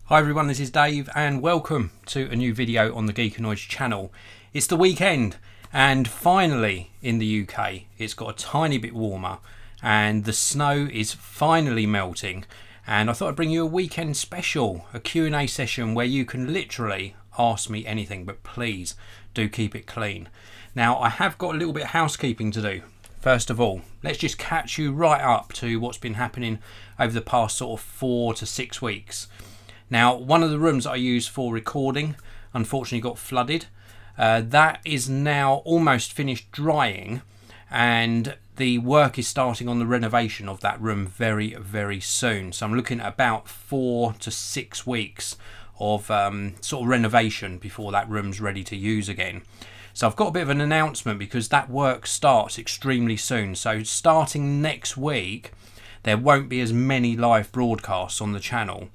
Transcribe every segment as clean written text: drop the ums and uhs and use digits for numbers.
Hi everyone, this is Dave and welcome to a new video on the Geekanoids channel. It's the weekend and finally in the UK it's got a tiny bit warmer and the snow is finally melting, and I thought I'd bring you a weekend special, a Q&A session where you can literally ask me anything, but please do keep it clean. Now I have got a little bit of housekeeping to do. First of all, let's just catch you right up to what's been happening over the past sort of 4 to 6 weeks. Now, one of the rooms I use for recording unfortunately got flooded. That is now almost finished drying, and the work is starting on the renovation of that room very, very soon. So I'm looking at about 4 to 6 weeks of sort of renovation before that room's ready to use again. So I've got a bit of an announcement because that work starts extremely soon. So starting next week, there won't be as many live broadcasts on the channel.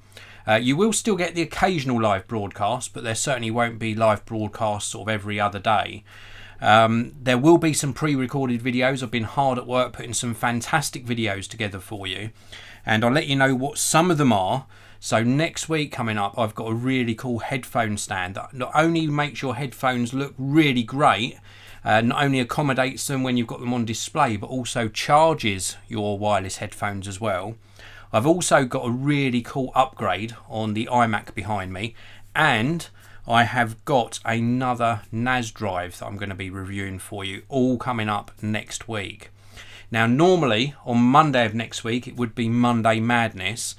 You will still get the occasional live broadcast, but there certainly won't be live broadcasts sort of every other day. There will be some pre-recorded videos. I've been hard at work putting some fantastic videos together for you, and I'll let you know what some of them are. So next week coming up, I've got a really cool headphone stand that not only makes your headphones look really great, not only accommodates them when you've got them on display, but also charges your wireless headphones as well. I've also got a really cool upgrade on the iMac behind me, and I have got another NAS drive that I'm going to be reviewing for you, all coming up next week. Now normally on Monday of next week it would be Monday Madness.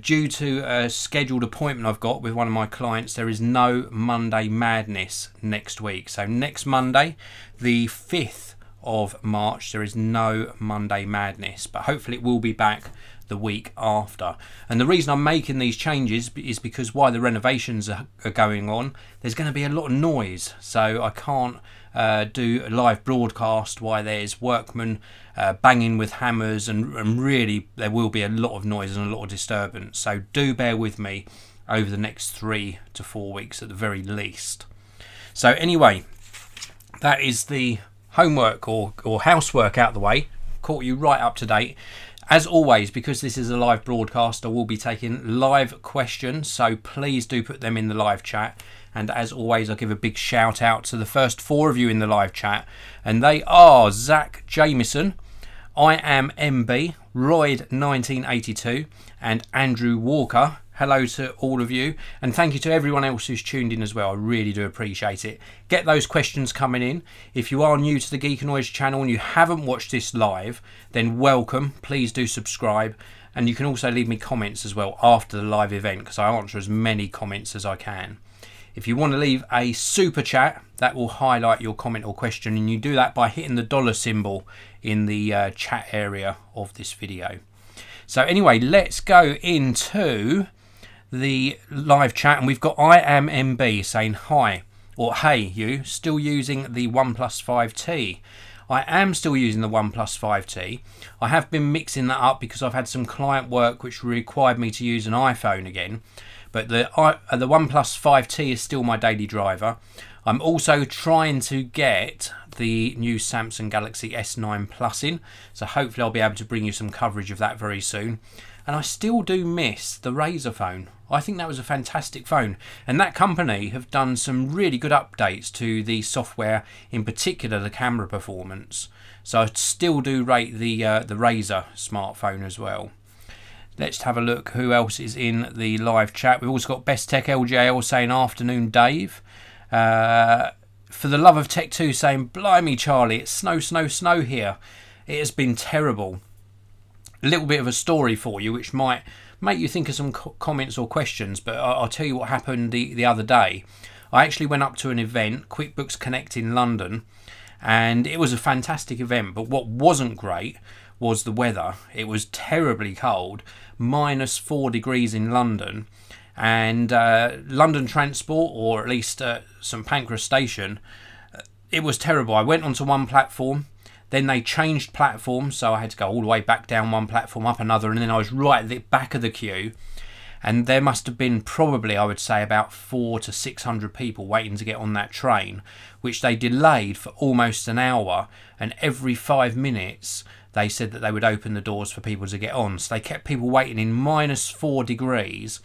Due to a scheduled appointment I've got with one of my clients, there is no Monday Madness next week. So next Monday, the 5th of March, there is no Monday Madness, but hopefully it will be back the week after. And the reason I'm making these changes is because while the renovations are going on, there's going to be a lot of noise, so I can't do a live broadcast while there's workmen banging with hammers, and really there will be a lot of noise and a lot of disturbance. So do bear with me over the next 3 to 4 weeks at the very least. So anyway, that is the homework or housework out the way. Caught you right up to date. As always, because this is a live broadcast, I will be taking live questions, so please do put them in the live chat. And as always, I'll give a big shout out to the first 4 of you in the live chat, and they are Zach Jamieson, I Am MB, Royd 1982, and Andrew Walker. Hello to all of you, and thank you to everyone else who's tuned in as well. I really do appreciate it. Get those questions coming in. If you are new to the Geekanoids channel and you haven't watched this live, then welcome. Please do subscribe, and you can also leave me comments as well after the live event, because I answer as many comments as I can. If you want to leave a super chat, that will highlight your comment or question, and you do that by hitting the dollar symbol in the chat area of this video. So anyway, let's go into the live chat, and we've got I Am MB saying hi, or hey you, still using the OnePlus 5T. I am still using the OnePlus 5T. I have been mixing that up because I've had some client work which required me to use an iPhone again, but the OnePlus 5T is still my daily driver. I'm also trying to get the new Samsung Galaxy S9 Plus in, so hopefully I'll be able to bring you some coverage of that very soon. And I still do miss the Razr phone. I think that was a fantastic phone, and that company have done some really good updates to the software, in particular the camera performance. So I still do rate the Razr smartphone as well. Let's have a look who else is in the live chat. We've also got Best Tech LJL saying afternoon Dave. For the Love of Tech 2 saying blimey Charlie, it's snow, snow, snow here. It has been terrible. A little bit of a story for you which might make you think of some comments or questions, but I'll tell you what happened the other day. I actually went up to an event, QuickBooks Connect in London, and it was a fantastic event, but what wasn't great was the weather. It was terribly cold, -4 degrees in London, and London Transport, or at least St Pancras Station, it was terrible. I went onto one platform, then they changed platforms, so I had to go all the way back down one platform, up another, and then I was right at the back of the queue, and there must have been probably, I would say, about 400 to 600 people waiting to get on that train, which they delayed for almost an hour, and every 5 minutes they said that they would open the doors for people to get on. So they kept people waiting in -4 degrees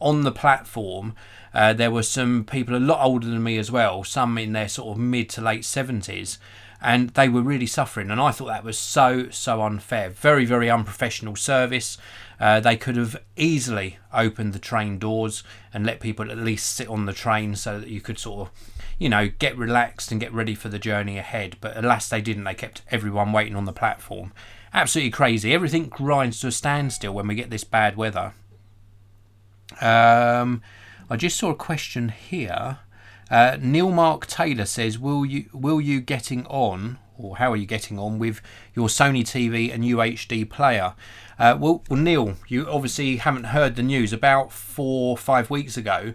on the platform, there were some people a lot older than me as well, some in their sort of mid to late 70s, and they were really suffering, and I thought that was so unfair. Very, very unprofessional service. They could have easily opened the train doors and let people at least sit on the train so that you could sort of, you know, get relaxed and get ready for the journey ahead. But alas, they didn't. They kept everyone waiting on the platform. Absolutely crazy. Everything grinds to a standstill when we get this bad weather. I just saw a question here. Neil Mark Taylor says, will you getting on, or how are you getting on with your Sony TV and UHD player? Well, Neil, you obviously haven't heard the news. About 4 or 5 weeks ago,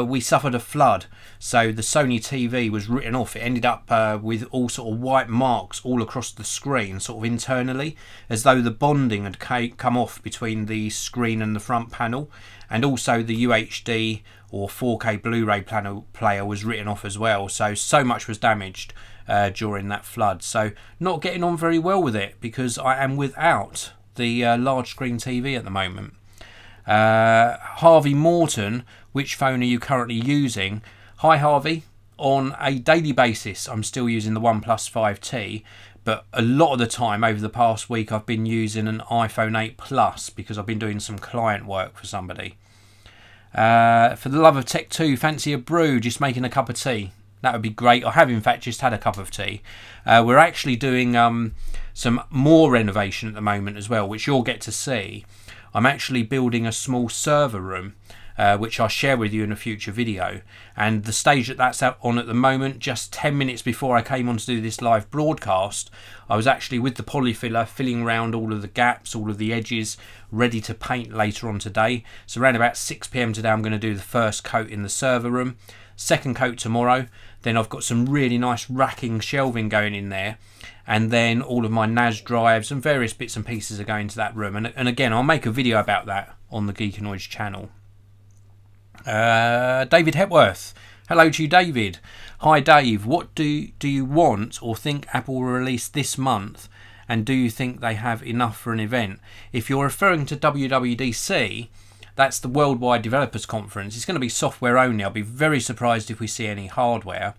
we suffered a flood, so the Sony TV was written off. It ended up with all sort of white marks all across the screen, sort of internally, as though the bonding had come off between the screen and the front panel, and also the UHD or 4K Blu-ray player was written off as well. So much was damaged during that flood. So not getting on very well with it, because I am without the large screen TV at the moment. Harvey Morton, which phone are you currently using? Hi Harvey, on a daily basis I'm still using the OnePlus 5T, but a lot of the time over the past week I've been using an iPhone 8 Plus because I've been doing some client work for somebody. For the love of Tech 2, fancy a brew, just making a cup of tea. That would be great. I have in fact just had a cup of tea. We're actually doing some more renovation at the moment as well, which you'll get to see. I'm actually building a small server room, which I'll share with you in a future video. And the stage that that's on at the moment, just 10 minutes before I came on to do this live broadcast, I was actually with the polyfiller filling around all of the gaps, all of the edges, ready to paint later on today. So around about 6 PM today I'm going to do the first coat in the server room, second coat tomorrow. Then I've got some really nice racking shelving going in there, and then all of my NAS drives and various bits and pieces are going to that room. And again, I'll make a video about that on the Geekanoids channel. David Hepworth, hello to you David. Hi Dave, what do you want or think Apple will release this month, and do you think they have enough for an event? If you're referring to WWDC, that's the Worldwide Developers Conference. It's going to be software only. I'll be very surprised if we see any hardware.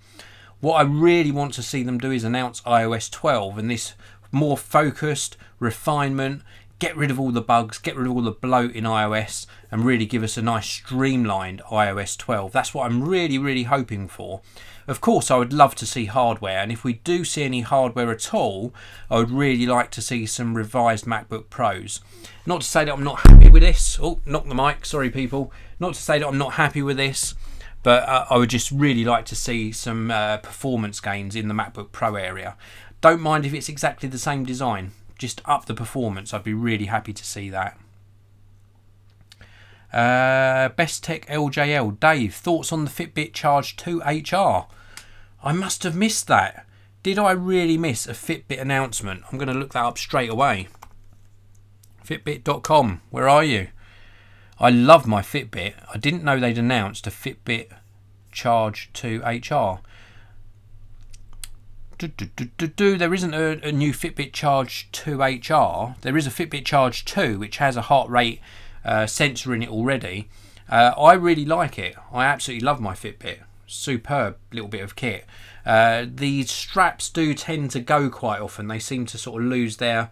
What I really want to see them do is announce iOS 12 and this more focused refinement, get rid of all the bugs, get rid of all the bloat in iOS, and really give us a nice streamlined iOS 12. That's what I'm really hoping for. Of course, I would love to see hardware, and if we do see any hardware at all, I would really like to see some revised MacBook Pros. Not to say that I'm not happy with this. Oh, knock the mic, sorry people. Not to say that I'm not happy with this, but I would just really like to see some performance gains in the MacBook Pro area. Don't mind if it's exactly the same design. Just up the performance. I'd be really happy to see that. Best Tech LJL. Dave, thoughts on the Fitbit Charge 2 HR? I must have missed that. Did I really miss a Fitbit announcement? I'm going to look that up straight away. Fitbit.com, where are you? I love my Fitbit. I didn't know they'd announced a Fitbit Charge 2 HR. There isn't a new Fitbit Charge 2 HR. There is a Fitbit Charge 2 which has a heart rate sensor in it already. I really like it. I absolutely love my Fitbit. Superb little bit of kit. These straps do tend to go quite often. They seem to sort of lose their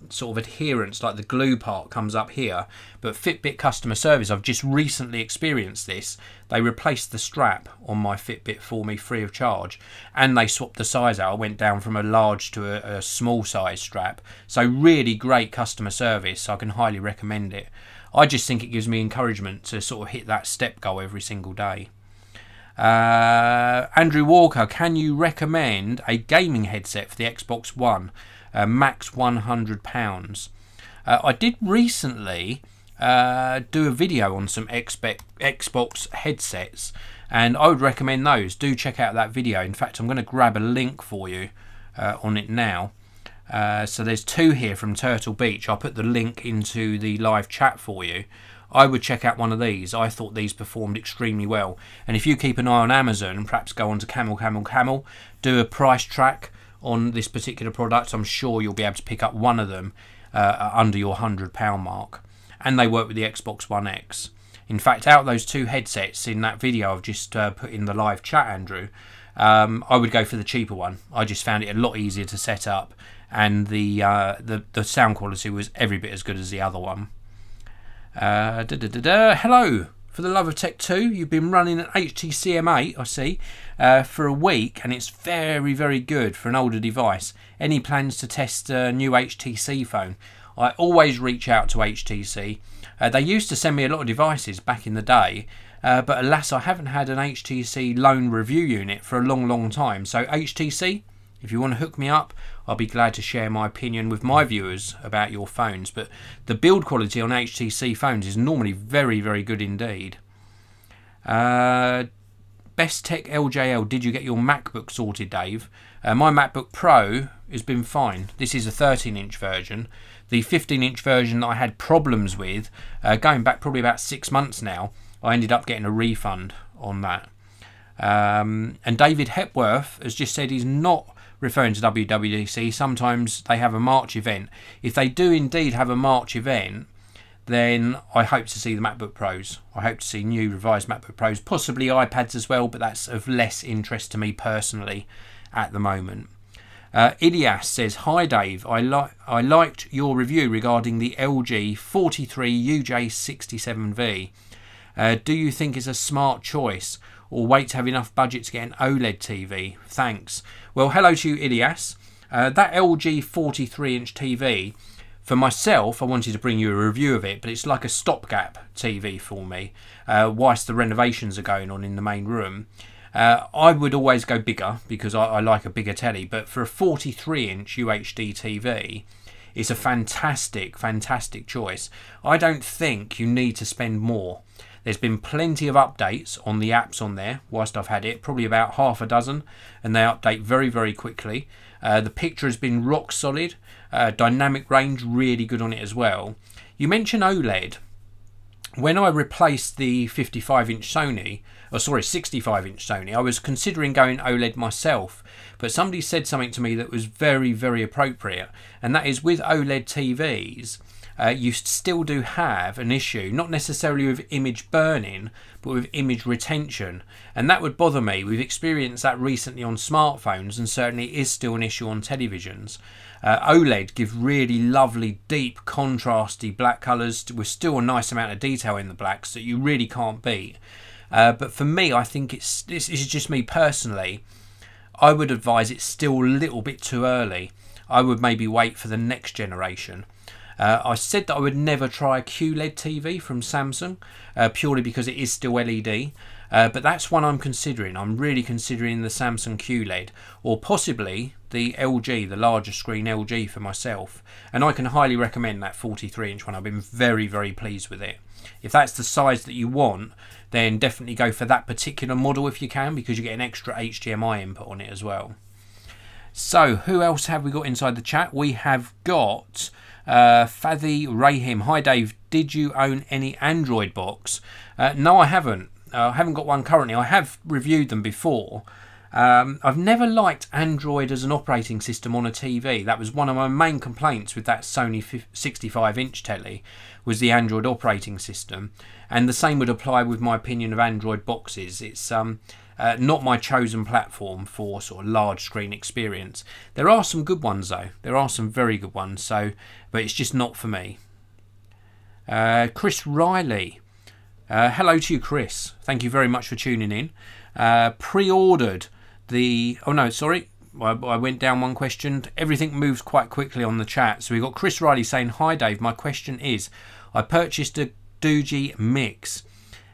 sort of adherence, like the glue part comes up here. But Fitbit customer service, I've just recently experienced this. They replaced the strap on my Fitbit for me free of charge, and they swapped the size out. I went down from a large to a small size strap. So really great customer service. I can highly recommend it. I just think it gives me encouragement to sort of hit that step goal every single day. Andrew Walker, can you recommend a gaming headset for the Xbox One? Max £100. I did recently do a video on some Xbox headsets, and I would recommend those. Do check out that video. In fact, I'm going to grab a link for you on it now. So there's two here from Turtle Beach. I'll put the link into the live chat for you. I would check out one of these. I thought these performed extremely well. And if you keep an eye on Amazon and perhaps go on to Camel, do a price track on this particular product, I'm sure you'll be able to pick up one of them under your £100 mark. And they work with the Xbox One X. In fact, out of those two headsets in that video I've just put in the live chat, Andrew, I would go for the cheaper one. I just found it a lot easier to set up, and the sound quality was every bit as good as the other one. Hello. For the love of Tech 2, you've been running an HTC M8, I see, for a week, and it's very, very good for an older device. Any plans to test a new HTC phone? I always reach out to HTC. They used to send me a lot of devices back in the day, but alas, I haven't had an HTC loan review unit for a long, long time. So HTC, if you want to hook me up, I'll be glad to share my opinion with my viewers about your phones. But the build quality on HTC phones is normally very, very good indeed. Best Tech LJL, did you get your MacBook sorted, Dave? My MacBook Pro has been fine. This is a 13-inch version. The 15-inch version that I had problems with, going back probably about 6 months now, I ended up getting a refund on that. And David Hepworth has just said he's not referring to WWDC. Sometimes they have a March event. If they do indeed have a March event, then I hope to see the MacBook Pros. I hope to see new revised MacBook Pros, possibly iPads as well, but that's of less interest to me personally at the moment. Ilias says, hi Dave, I liked your review regarding the LG 43 UJ67V. Do you think it's a smart choice, or wait to have enough budget to get an OLED TV? Thanks. Well, hello to you, Ilias. That LG 43-inch TV, for myself, I wanted to bring you a review of it, but it's like a stopgap TV for me, whilst the renovations are going on in the main room. I would always go bigger because I like a bigger telly, but for a 43-inch UHD TV, it's a fantastic, fantastic choice. I don't think you need to spend more. There's been plenty of updates on the apps on there whilst I've had it, probably about half a dozen, and they update very, very quickly. The picture has been rock solid. Dynamic range really good on it as well. You mentioned OLED. When I replaced the 65-inch Sony, or sorry, 65-inch Sony, I was considering going OLED myself, but somebody said something to me that was very, very appropriate, and that is with OLED TVs, you still do have an issue, not necessarily with image burning, but with image retention, and that would bother me. We've experienced that recently on smartphones, and certainly is still an issue on televisions. OLED give really lovely, deep, contrasty black colours with still a nice amount of detail in the blacks that you really can't beat. But for me, I think this is just me personally. I would advise it's still a little bit too early. I would maybe wait for the next generation. I said that I would never try a QLED TV from Samsung, purely because it is still LED. But that's one I'm considering. I'm really considering the Samsung QLED, or possibly the LG, the larger screen LG for myself. And I can highly recommend that 43-inch one. I've been very, very pleased with it. If that's the size that you want, then definitely go for that particular model if you can, because you get an extra HDMI input on it as well. So, who else have we got inside the chat? We have got Fadi Rahim. Hi Dave, did you own any Android box? No, I haven't. I haven't got one currently. I have reviewed them before. I've never liked Android as an operating system on a TV. That was one of my main complaints with that Sony 65-inch telly, was the Android operating system. And the same would apply with my opinion of Android boxes. It's not my chosen platform for sort of large screen experience. There are some good ones though. There are some very good ones. But it's just not for me. Chris Riley. Hello to you, Chris. Thank you very much for tuning in. Pre-ordered the... Oh no, sorry. I went down one question. Everything moves quite quickly on the chat. So we've got Chris Riley saying, hi Dave, my question is, I purchased a Doogee Mix,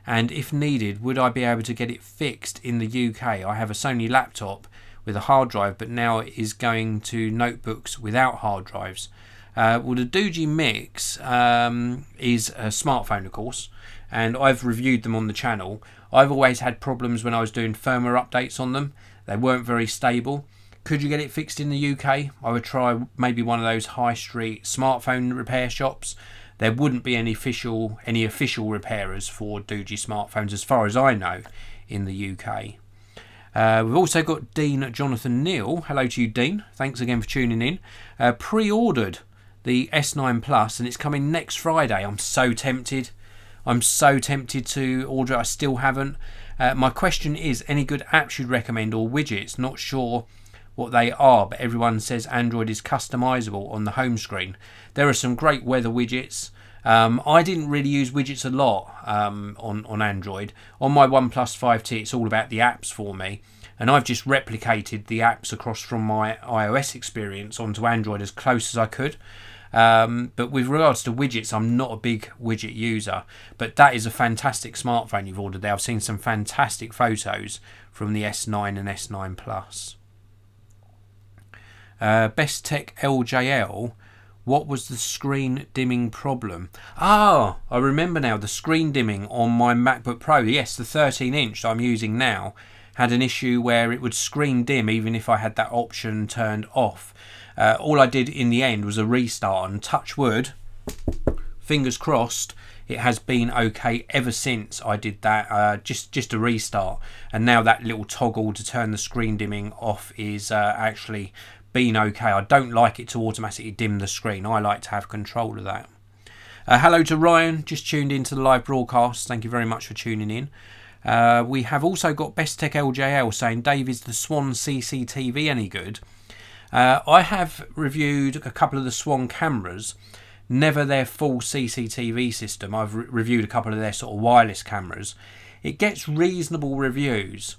and if needed, would I be able to get it fixed in the UK? I have a Sony laptop with a hard drive, but now it is going to notebooks without hard drives. Well, the Doogee Mix is a smartphone, of course, and I've reviewed them on the channel. I've always had problems when I was doing firmware updates on them. They weren't very stable. Could you get it fixed in the UK? I would try maybe one of those high street smartphone repair shops. There wouldn't be any official repairers for Doogee smartphones, as far as I know, in the UK. We've also got Dean Jonathan Neal. Hello to you, Dean. Thanks again for tuning in. Pre-ordered the S9 Plus, and it's coming next Friday. I'm so tempted. I'm so tempted to order it. I still haven't. My question is, any good apps you'd recommend or widgets? Not sure what they are, but everyone says Android is customizable on the home screen. There are some great weather widgets. I didn't really use widgets a lot on Android. On my OnePlus 5T, it's all about the apps for me, and I've just replicated the apps across from my iOS experience onto Android as close as I could. But with regards to widgets, I'm not a big widget user, but that is a fantastic smartphone you've ordered there. I've seen some fantastic photos from the S9 and S9 Plus. Best Tech LJL, what was the screen dimming problem? Ah, I remember now, the screen dimming on my MacBook Pro, yes, the 13-inch that I'm using now, had an issue where it would screen dim even if I had that option turned off. All I did in the end was a restart, and touch wood, fingers crossed, it has been okay ever since I did that. Just a restart, and now that little toggle to turn the screen dimming off is actually been okay. I don't like it to automatically dim the screen. I like to have control of that. Hello to Ryan, just tuned into the live broadcast. Thank you very much for tuning in. We have also got Best Tech LJL saying, Dave, is the Swann CCTV any good? I have reviewed a couple of the Swann cameras, never their full CCTV system. I've reviewed a couple of their sort of wireless cameras. It gets reasonable reviews.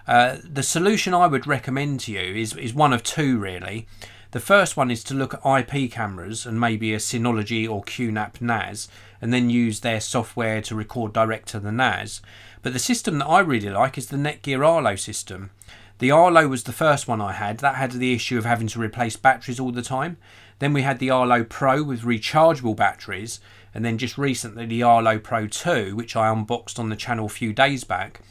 The solution I would recommend to you is one of two, really. The first one is to look at IP cameras and maybe a Synology or QNAP NAS, and then use their software to record direct to the NAS. But the system that I really like is the Netgear Arlo system. The Arlo was the first one I had. That had the issue of having to replace batteries all the time. Then we had the Arlo Pro with rechargeable batteries, and then just recently the Arlo Pro 2, which I unboxed on the channel a few days back,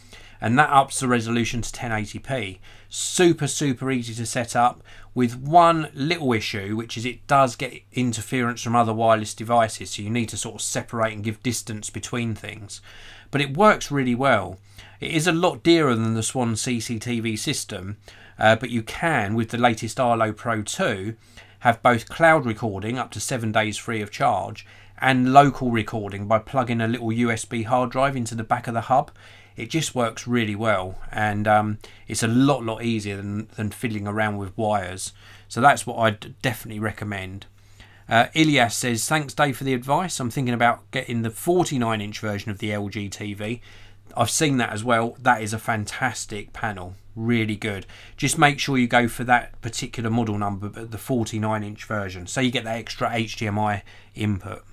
and that ups the resolution to 1080p. Super easy to set up, with one little issue, which is it does get interference from other wireless devices, so you need to sort of separate and give distance between things. But it works really well. It is a lot dearer than the Swann CCTV system, but you can, with the latest Arlo Pro 2, have both cloud recording up to 7 days free of charge and local recording by plugging a little USB hard drive into the back of the hub. It just works really well, and it's a lot easier than fiddling around with wires. So that's what I'd definitely recommend. Ilyas says, thanks Dave for the advice. I'm thinking about getting the 49-inch version of the LG TV. I've seen that as well. That is a fantastic panel, really good. Just make sure you go for that particular model number, but the 49-inch version, so you get that extra HDMI input.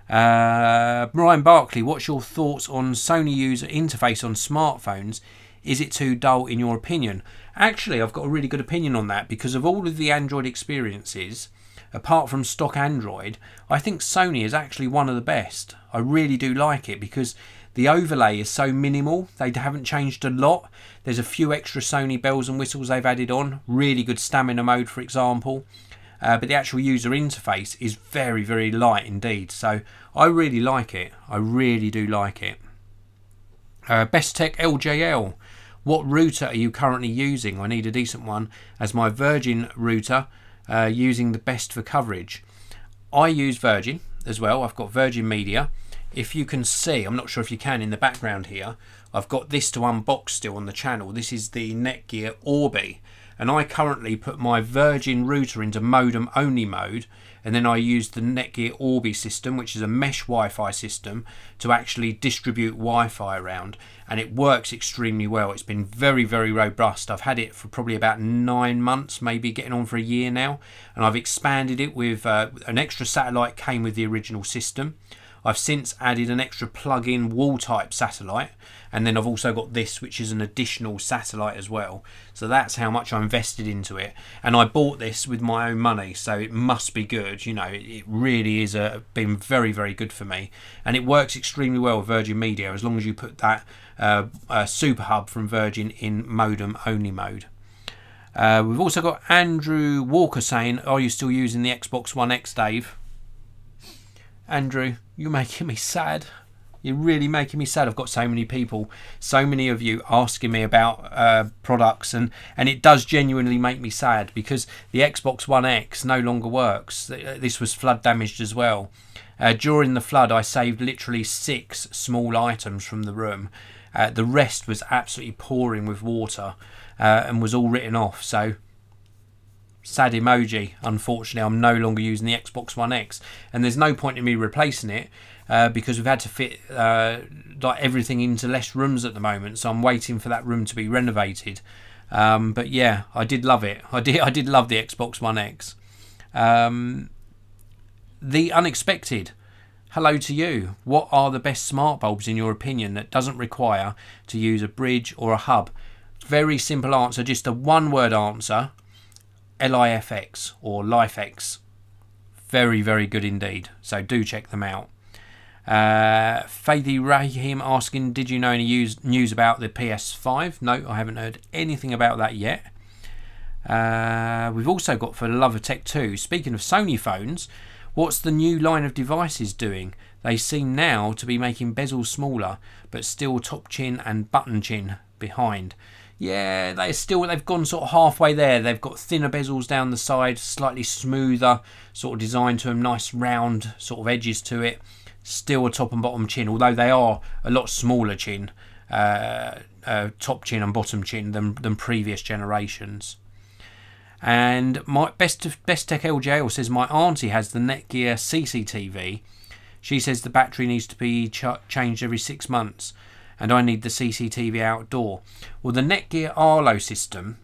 Brian Barkley, what's your thoughts on Sony user interface on smartphones? Is it too dull in your opinion? Actually, I've got a really good opinion on that, because of all of the Android experiences, apart from stock Android, I think Sony is actually one of the best. I really do like it, because the overlay is so minimal. They haven't changed a lot. There's a few extra Sony bells and whistles they've added on. Really good stamina mode, for example. But the actual user interface is very light indeed. So I really like it. I really do like it. Best Tech LJL. What router are you currently using? I need a decent one as my Virgin router, using the best for coverage. I use Virgin as well. I've got Virgin Media. If you can see, I'm not sure if you can in the background here, I've got this to unbox still on the channel. This is the Netgear Orbi, and I currently put my Virgin router into modem only mode, and then I use the Netgear Orbi system, which is a mesh Wi-Fi system, to actually distribute Wi-Fi around, and it works extremely well. It's been very robust. I've had it for probably about 9 months, maybe getting on for a year now, and I've expanded it with an extra satellite came with the original system. I've since added an extra plug-in wall type satellite, and then I've also got this, which is an additional satellite as well. So that's how much I invested into it, and I bought this with my own money, so it must be good. You know, it really is been very good for me, and it works extremely well with Virgin Media as long as you put that Super Hub from Virgin in modem only mode. We've also got Andrew Walker saying, are you still using the Xbox One X, Dave? Andrew, you're making me sad. You're really making me sad. I've got so many people, so many of you asking me about products, and it does genuinely make me sad, because the Xbox One X no longer works. This was flood damaged as well, During the flood, I saved literally 6 small items from the room. The rest was absolutely pouring with water and was all written off. So, sad emoji. Unfortunately, I'm no longer using the Xbox One X, and there's no point in me replacing it because we've had to fit like everything into less rooms at the moment. So I'm waiting for that room to be renovated. But yeah, I did love it. I did love the Xbox One X. The unexpected. Hello to you. What are the best smart bulbs in your opinion that doesn't require to use a bridge or a hub? Very simple answer, just a one-word answer. LIFX or LifeX. Very, very good indeed. So do check them out. Faithy Rahim asking, did you know any news about the PS5? No, I haven't heard anything about that yet. We've also got for the love of tech too. Speaking of Sony phones, what's the new line of devices doing? They seem now to be making bezels smaller, but still top chin and button chin behind. Yeah, they've gone sort of halfway there. They've got thinner bezels down the side, slightly smoother sort of design to them, nice round sort of edges to it. Still a top and bottom chin, although they are a lot smaller chin, top chin and bottom chin than previous generations. And my best tech LJL says my auntie has the Netgear Cctv. She says the battery needs to be changed every 6 months, and I need the Cctv outdoor. Well, the Netgear Arlo system,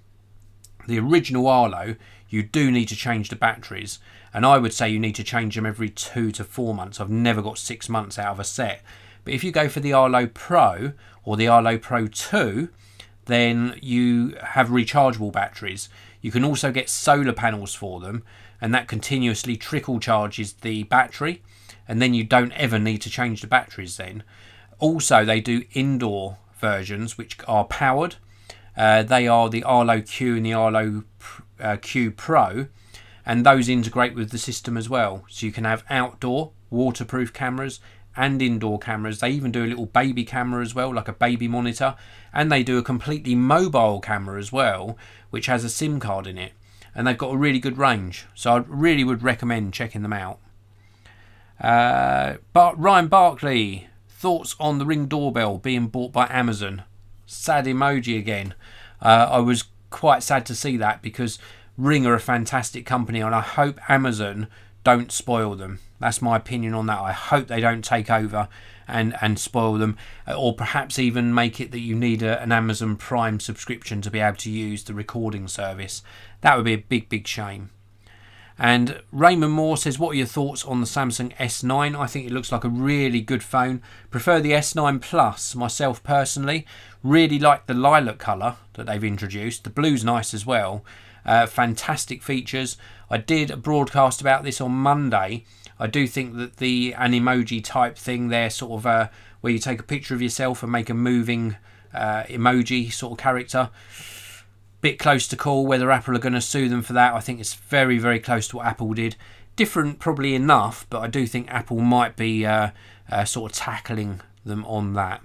the original Arlo, you do need to change the batteries, and I would say you need to change them every 2 to 4 months. I've never got 6 months out of a set. But if you go for the Arlo Pro or the Arlo Pro 2, then you have rechargeable batteries. You can also get solar panels for them, and that continuously trickle charges the battery, and then you don't ever need to change the batteries then. Also, they do indoor versions which are powered. They are the Arlo Q and the Arlo Q Pro, and those integrate with the system as well. So you can have outdoor waterproof cameras and indoor cameras. They even do a little baby camera as well, like a baby monitor, and they do a completely mobile camera as well, which has a SIM card in it, and they've got a really good range. So I really would recommend checking them out. But Ryan Barkley, thoughts on the Ring doorbell being bought by Amazon? Sad emoji again. I was quite sad to see that, because Ring are a fantastic company, and I hope Amazon don't spoil them. That's my opinion on that. I hope they don't take over and spoil them, or perhaps even make it that you need an Amazon Prime subscription to be able to use the recording service. That would be a big shame. And Raymond Moore says, what are your thoughts on the Samsung S9? I think it looks like a really good phone. Prefer the S9 Plus myself personally. Really like the lilac colour that they've introduced. The blue's nice as well. Fantastic features. I did a broadcast about this on Monday. I do think that the emoji type thing there, sort of where you take a picture of yourself and make a moving emoji sort of character, bit close to call. Whether Apple are going to sue them for that, I think it's very close to what Apple did. Different probably enough, but I do think Apple might be sort of tackling them on that.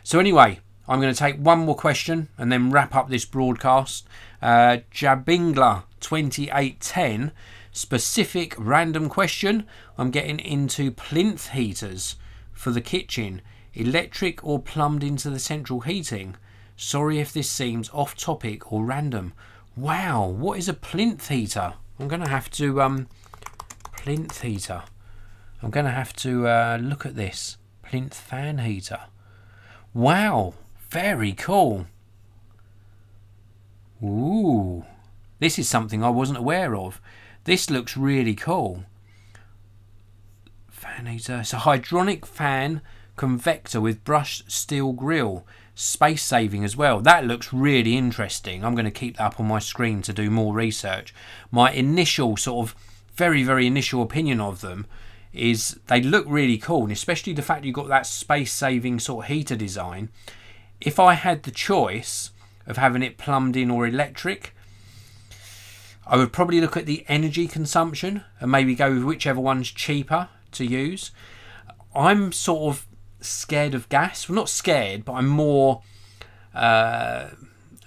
So anyway, I'm going to take one more question and then wrap up this broadcast. Jabingla 2810, specific random question. I'm getting into plinth heaters for the kitchen, electric or plumbed into the central heating. Sorry if this seems off topic or random. Wow, what is a plinth heater? I'm going to have to plinth heater. I'm going to have to look at this. Plinth fan heater. Wow, very cool. Ooh, this is something I wasn't aware of. This looks really cool. Fan heater. It's a hydronic fan convector with brushed steel grille. Space saving as well. That looks really interesting. I'm going to keep that up on my screen to do more research. My initial sort of very initial opinion of them is they look really cool, and especially the fact you've got that space saving sort of heater design. If I had the choice of having it plumbed in or electric, I would probably look at the energy consumption and maybe go with whichever one's cheaper to use. I'm sort of scared of gas. Well, not scared, but I'm more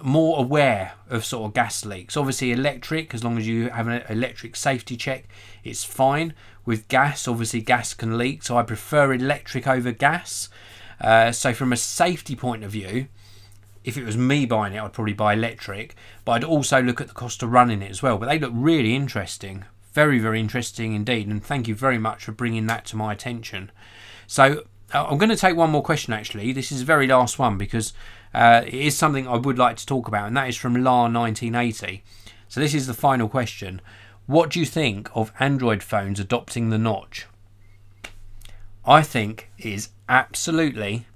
more aware of sort of gas leaks. Obviously electric, as long as you have an electric safety check, it's fine. With gas, obviously gas can leak, so I prefer electric over gas. So from a safety point of view, if it was me buying it, I'd probably buy electric, but I'd also look at the cost of running it as well. But they look really interesting, very, very interesting indeed, and thank you very much for bringing that to my attention. So I'm going to take one more question actually. This is the very last one because it is something I would like to talk about, and that is from La1980. So this is the final question. What do you think of Android phones adopting the notch? I think it is absolutely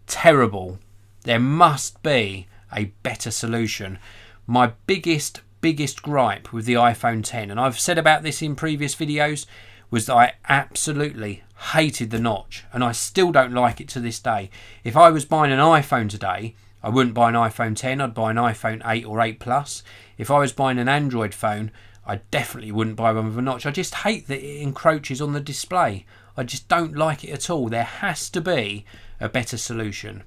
terrible. There must be a better solution. My biggest gripe with the iPhone 10, and I've said about this in previous videos, was that I absolutely hated the notch, and I still don't like it to this day. If I was buying an iPhone today, I wouldn't buy an iPhone 10, I'd buy an iPhone 8 or 8 Plus. If I was buying an Android phone, I definitely wouldn't buy one with a notch. I just hate that it encroaches on the display. I just don't like it at all. There has to be a better solution.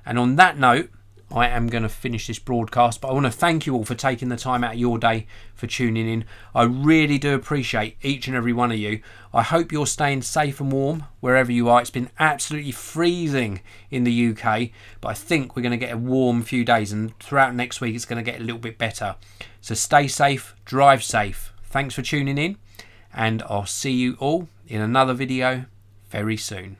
And on that note, I am going to finish this broadcast, but I want to thank you all for taking the time out of your day for tuning in. I really do appreciate each and every one of you. I hope you're staying safe and warm wherever you are. It's been absolutely freezing in the UK, but I think we're going to get a warm few days, and throughout next week it's going to get a little bit better. So stay safe, drive safe. Thanks for tuning in, and I'll see you all in another video very soon.